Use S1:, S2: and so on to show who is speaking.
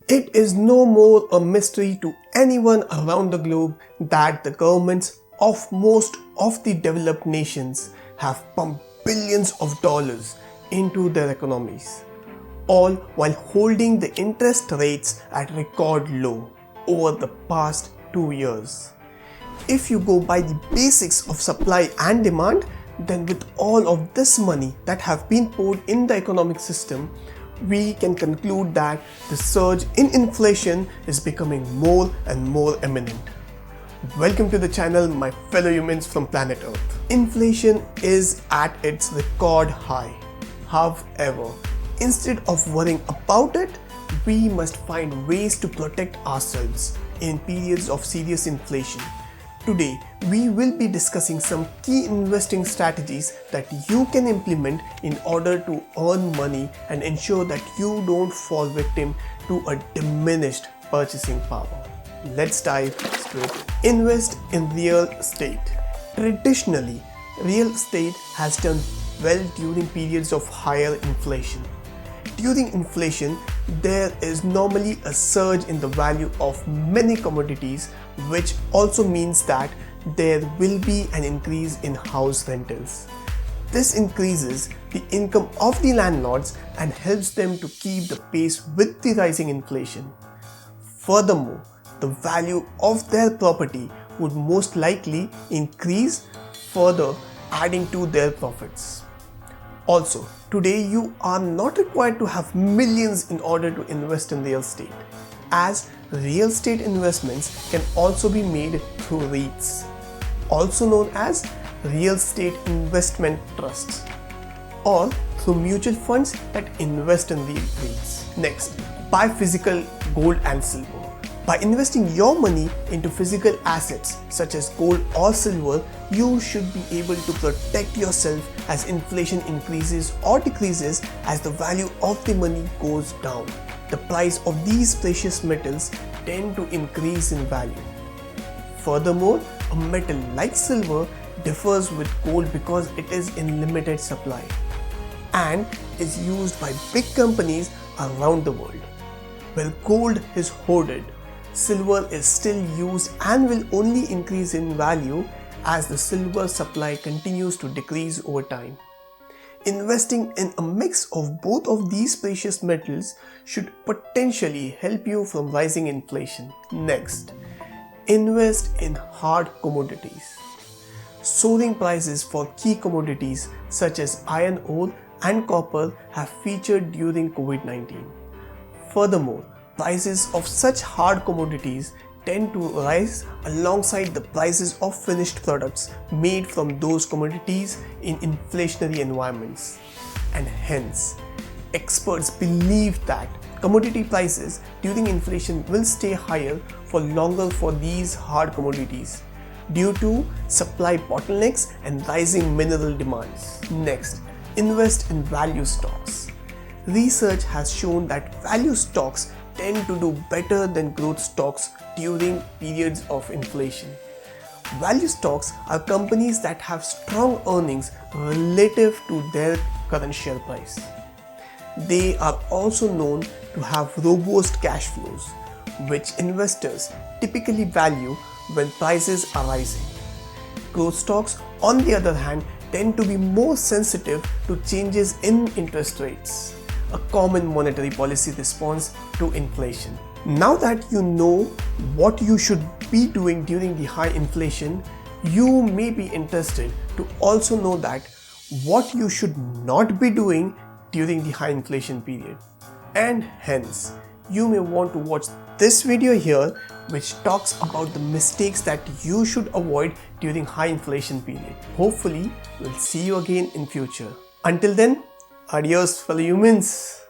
S1: It is no more a mystery to anyone around the globe that the governments of most of the developed nations have pumped billions of dollars into their economies, all while holding the interest rates at record low over the past 2 years. If you go by the basics of supply and demand, then with all of this money that have been poured in the economic system, we can conclude that the surge in inflation is becoming more and more imminent. Welcome to the channel, my fellow humans from planet Earth. Inflation is at its record high. However, instead of worrying about it, we must find ways to protect ourselves in periods of serious inflation. Today, we will be discussing some key investing strategies that you can implement in order to earn money and ensure that you don't fall victim to a diminished purchasing power. Let's dive straight in. Invest in real estate. Traditionally, real estate has done well during periods of higher inflation. During inflation, there is normally a surge in the value of many commodities, which also means that there will be an increase in house rentals. This increases the income of the landlords and helps them to keep the pace with the rising inflation. Furthermore, the value of their property would most likely increase, further adding to their profits. Also, today you are not required to have millions in order to invest in real estate, as real estate investments can also be made through REITs, also known as real estate investment trusts, or through mutual funds that invest in the REITs. Next, buy physical gold and silver. By investing your money into physical assets such as gold or silver, you should be able to protect yourself as inflation increases or decreases as the value of the money goes down. The price of these precious metals tend to increase in value. Furthermore, a metal like silver differs with gold because it is in limited supply and is used by big companies around the world. While gold is hoarded, silver is still used and will only increase in value as the silver supply continues to decrease over time. Investing in a mix of both of these precious metals should potentially help you from rising inflation. Next, invest in hard commodities. Soaring prices for key commodities such as iron ore and copper have featured during COVID-19. Furthermore, prices of such hard commodities tend to rise alongside the prices of finished products made from those commodities in inflationary environments. And hence, experts believe that commodity prices during inflation will stay higher for longer for these hard commodities due to supply bottlenecks and rising mineral demands. Next, invest in value stocks. Research has shown that value stocks tend to do better than growth stocks during periods of inflation. Value stocks are companies that have strong earnings relative to their current share price. They are also known to have robust cash flows, which investors typically value when prices are rising. Growth stocks, on the other hand, tend to be more sensitive to changes in interest rates, a common monetary policy response to inflation. Now that you know what you should be doing during the high inflation, you may be interested to also know that what you should not be doing during the high inflation period. And hence, you may want to watch this video here, which talks about the mistakes that you should avoid during high inflation period. Hopefully, we'll see you again in future. Until then, adios fellow humans.